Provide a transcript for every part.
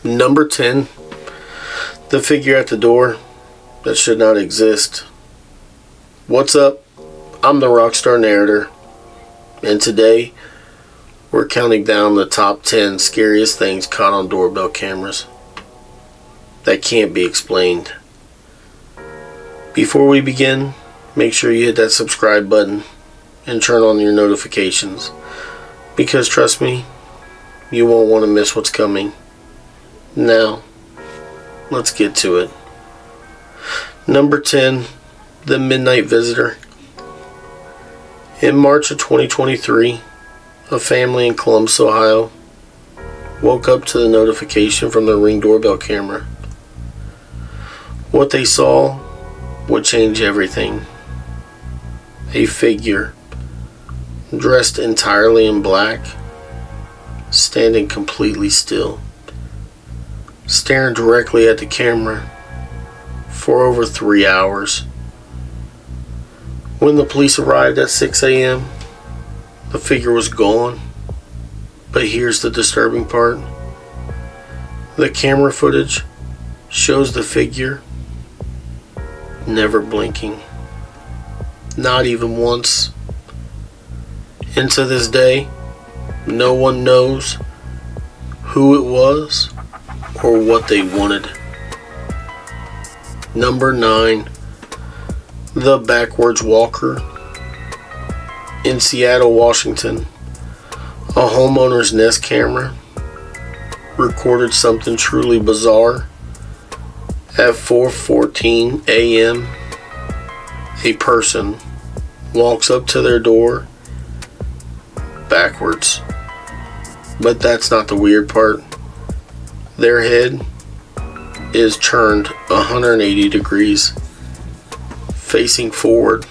Number 10. The figure at the door that should not exist. What's up? I'm the Rockstar Narrator, and today we're counting down the top 10 scariest things caught on doorbell cameras that can't be explained. Before we begin, make sure you hit that subscribe button and turn on your notifications, because trust me, you won't want to miss what's coming. Now, let's get to it. Number 10, the Midnight Visitor. In March of 2023, a family in Columbus, Ohio, woke up to the notification from their Ring doorbell camera. What they saw would change everything. A figure, dressed entirely in black, standing completely still, staring directly at the camera for over 3 hours. When the police arrived at 6 a.m., the figure was gone. But here's the disturbing part. The camera footage shows the figure never blinking. Not even once. And to this day, no one knows who it was or what they wanted. Number 9. The Backwards Walker. In Seattle, Washington, a homeowner's Nest camera recorded something truly bizarre. At 4:14 a.m., a person walks up to their door backwards. But that's not the weird part. Their head is turned 180 degrees, facing forward,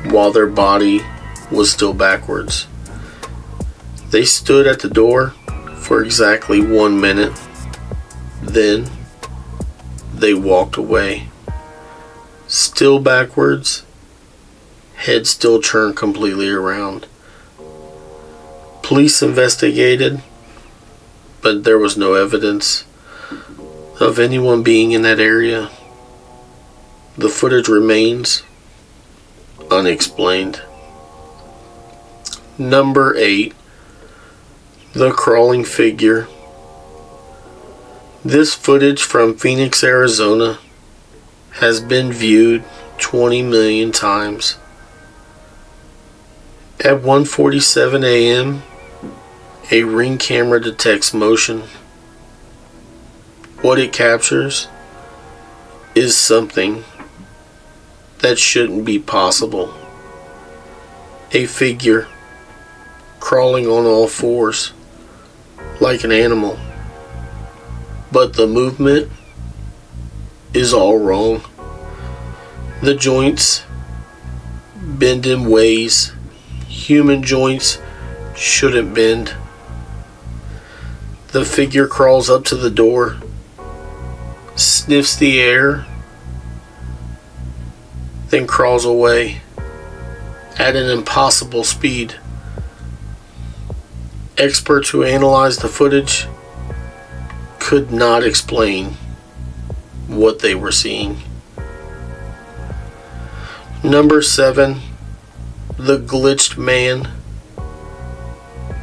while their body was still backwards. They stood at the door for exactly 1 minute. Then they walked away. Still backwards, head still turned completely around. Police investigated, but there was no evidence of anyone being in that area. The footage remains unexplained. Number 8. The Crawling Figure. This footage from Phoenix, Arizona has been viewed 20 million times. At 1:47 a.m., a Ring camera detects motion. What it captures is something that shouldn't be possible. A figure crawling on all fours like an animal. But the movement is all wrong. The joints bend in ways human joints shouldn't bend. The figure crawls up to the door, sniffs the air, then crawls away at an impossible speed. Experts who analyzed the footage could not explain what they were seeing. Number 7. The Glitched Man.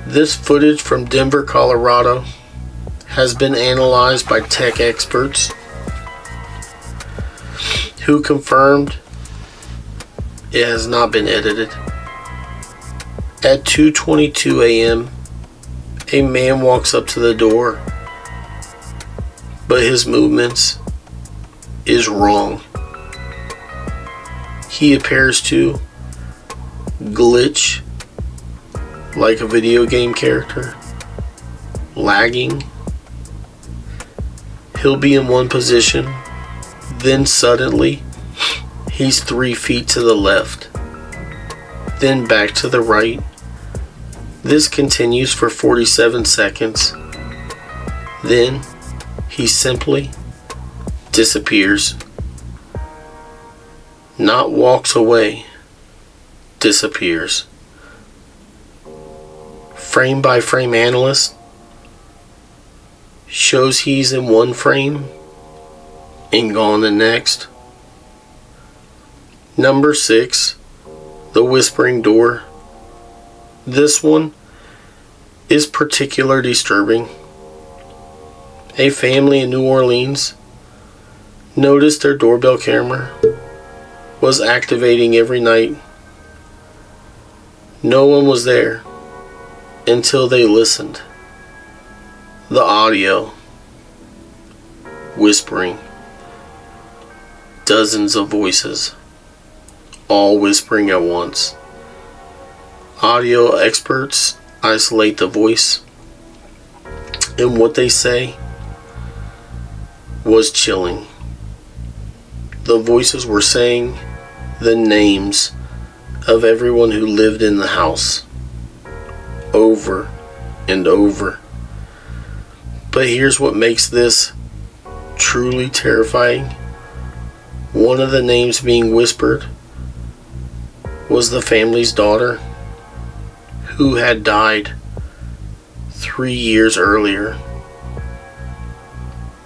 This footage from Denver, Colorado has been analyzed by tech experts who confirmed it has not been edited. At 2:22 a.m., a man walks up to the door, but his movements is wrong. He appears to glitch like a video game character, lagging. He'll be in one position, then suddenly he's 3 feet to the left, then back to the right. This continues for 47 seconds. Then he simply disappears. Not walks away, disappears. Frame by frame analysts shows he's in one frame and gone the next. Number 6, the whispering door. This one is particularly disturbing. A family in New Orleans noticed their doorbell camera was activating every night. No one was there until they listened. The audio, whispering, dozens of voices, all whispering at once. Audio experts isolate the voice, and what they say was chilling. The voices were saying the names of everyone who lived in the house, over and over. But here's what makes this truly terrifying. One of the names being whispered was the family's daughter, who had died 3 years earlier.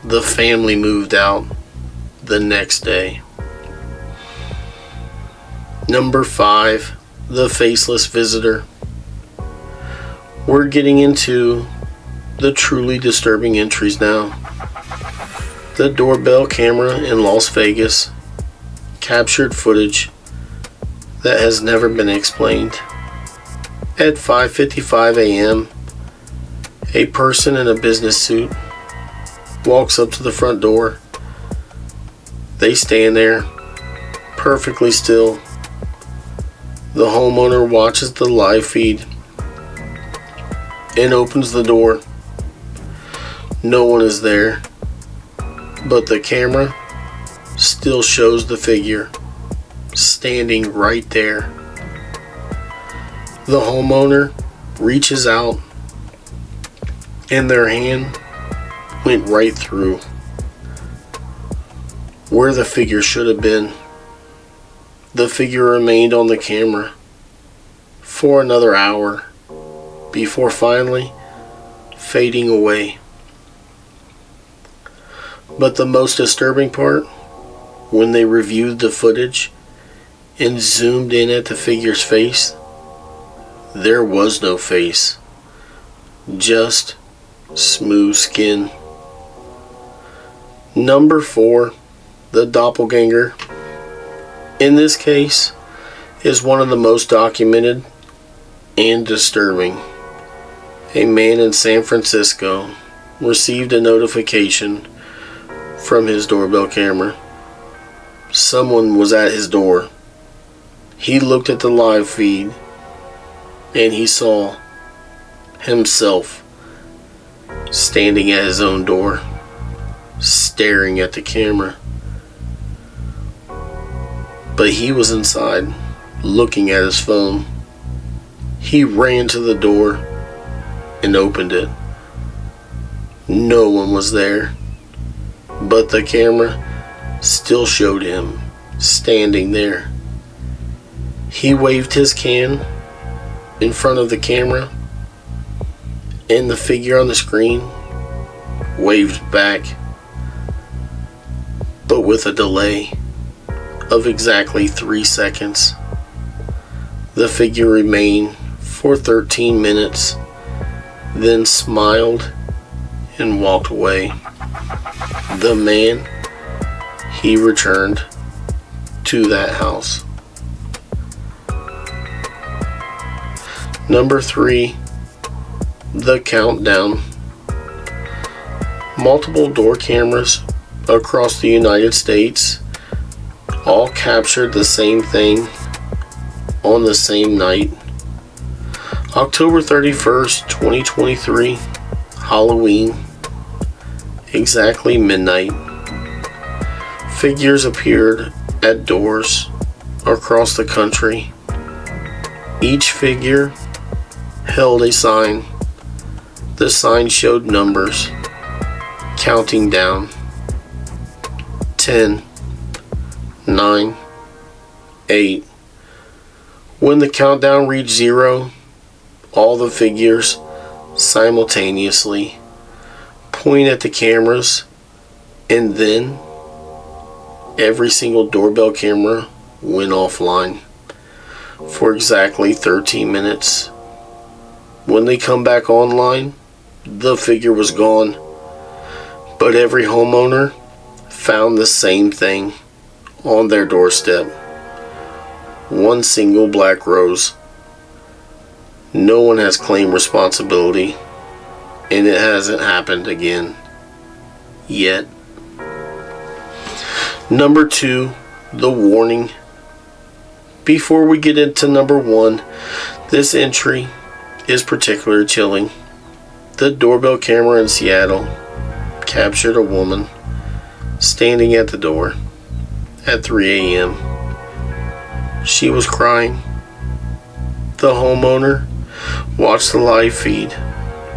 The family moved out the next day. Number 5, the faceless visitor. We're getting into the truly disturbing entries now. The doorbell camera in Las Vegas captured footage that has never been explained. At 5:55 a.m., a person in a business suit walks up to the front door. They stand there, perfectly still. The homeowner watches the live feed and opens the door. No one is there, but the camera still shows the figure standing right there. The homeowner reaches out, and their hand went right through where the figure should have been. The figure remained on the camera for another hour before finally fading away. But the most disturbing part, when they reviewed the footage and zoomed in at the figure's face, there was no face, just smooth skin. Number 4, the Doppelganger. In this case, is one of the most documented and disturbing. A man in San Francisco received a notification from his doorbell camera. Someone was at his door. He looked at the live feed and he saw himself standing at his own door, staring at the camera. But he was inside, looking at his phone. He ran to the door and opened it. No one was there, but the camera still showed him standing there. He waved his can in front of the camera, and the figure on the screen waved back, but with a delay of exactly 3 seconds. The figure remained for 13 minutes, then smiled and walked away. The man, he returned to that house. Number 3, the countdown. Multiple door cameras across the United States all captured the same thing on the same night. October 31st, 2023, Halloween, exactly midnight. Figures appeared at doors across the country. Each figure held a sign. The sign showed numbers counting down. 10, 9, 8. When the countdown reached 0, all the figures simultaneously point at the cameras, and then every single doorbell camera went offline for exactly 13 minutes. When they come back online, the figure was gone, but every homeowner found the same thing on their doorstep. One single black rose. No one has claimed responsibility, and it hasn't happened again. Yet. Number 2, the warning. Before we get into number 1, this entry is particularly chilling. The doorbell camera in Seattle captured a woman standing at the door at 3 a.m. She was crying. The homeowner watched the live feed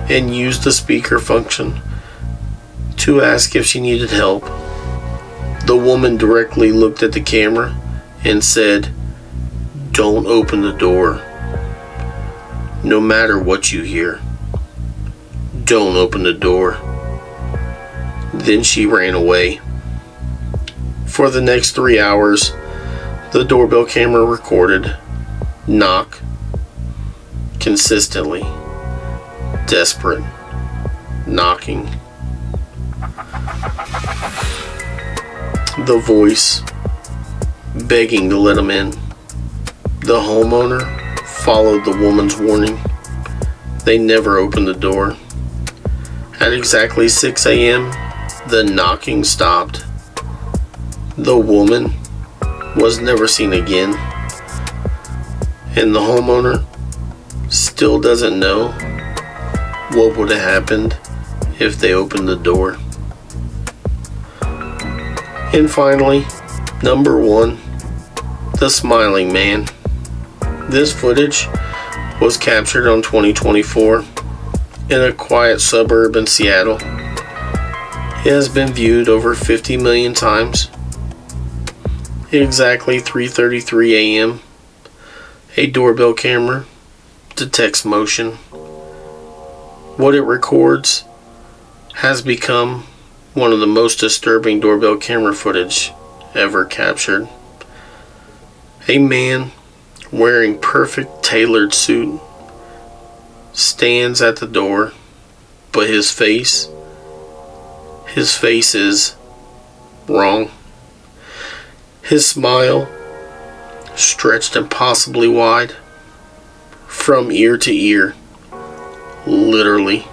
and used the speaker function to ask if she needed help. The woman directly looked at the camera and said, "Don't open the door. No matter what you hear, don't open the door." Then she ran away. For the next 3 hours, the doorbell camera recorded knock consistently, desperate knocking. The voice begging to let him in. The homeowner followed the woman's warning. They never opened the door. At exactly 6 a.m., the knocking stopped. The woman was never seen again, and the homeowner still doesn't know what would have happened if they opened the door. And finally, number 1, the smiling man. This footage was captured on 2024 in a quiet suburb in Seattle. It has been viewed over 50 million times. At exactly 3:33 a.m., a doorbell camera detects motion. What it records has become one of the most disturbing doorbell camera footage ever captured. A man wearing perfect tailored suit stands at the door, but his face is wrong. His smile stretched impossibly wide from ear to ear, literally.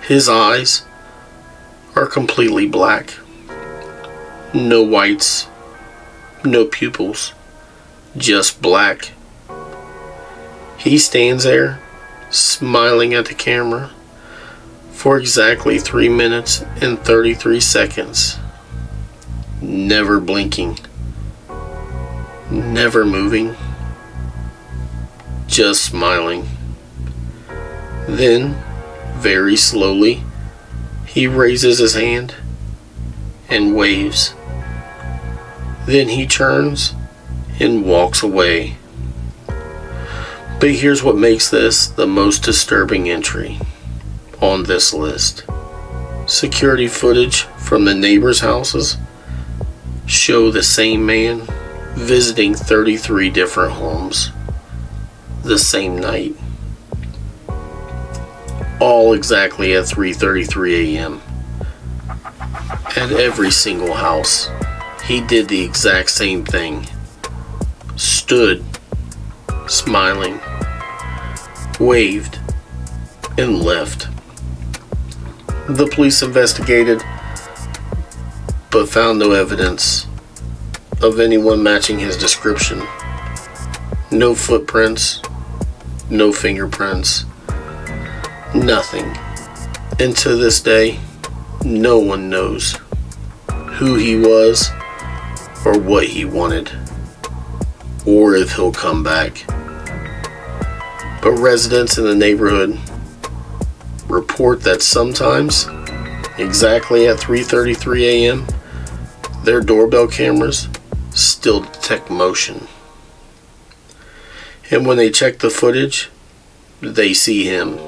His eyes are completely black. No whites, no pupils, just black. He stands there, smiling at the camera, for exactly 3 minutes and 33 seconds, never blinking, never moving, just smiling. Then, very slowly, he raises his hand and waves. Then he turns and walks away. But here's what makes this the most disturbing entry on this list. Security footage from the neighbors' houses show the same man visiting 33 different homes the same night, all exactly at 3:33 a.m. At every single house, he did the exact same thing. Stood, smiling, waved, and left. The police investigated, but found no evidence of anyone matching his description. No footprints, no fingerprints, nothing. And to this day, no one knows who he was or what he wanted, or if he'll come back. But residents in the neighborhood report that sometimes, exactly at 3:33 a.m., their doorbell cameras still detect motion. And when they check the footage, they see him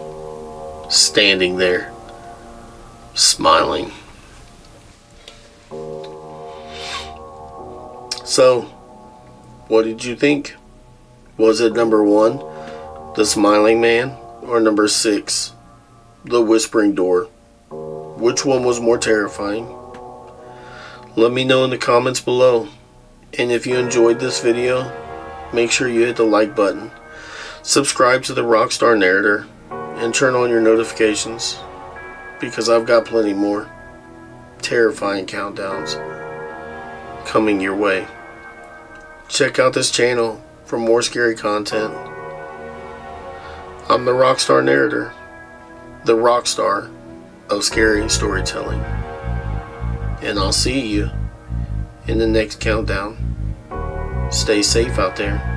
standing there, smiling. So, what did you think? Was it number 1, the smiling man, or number 6, the whispering door? Which one was more terrifying? Let me know in the comments below. And if you enjoyed this video, make sure you hit the like button, subscribe to the Rockstar Narrator, and turn on your notifications, because I've got plenty more terrifying countdowns coming your way. Check out this channel for more scary content. I'm the Rockstar Narrator, the rock star of scary storytelling. And I'll see you in the next countdown. Stay safe out there.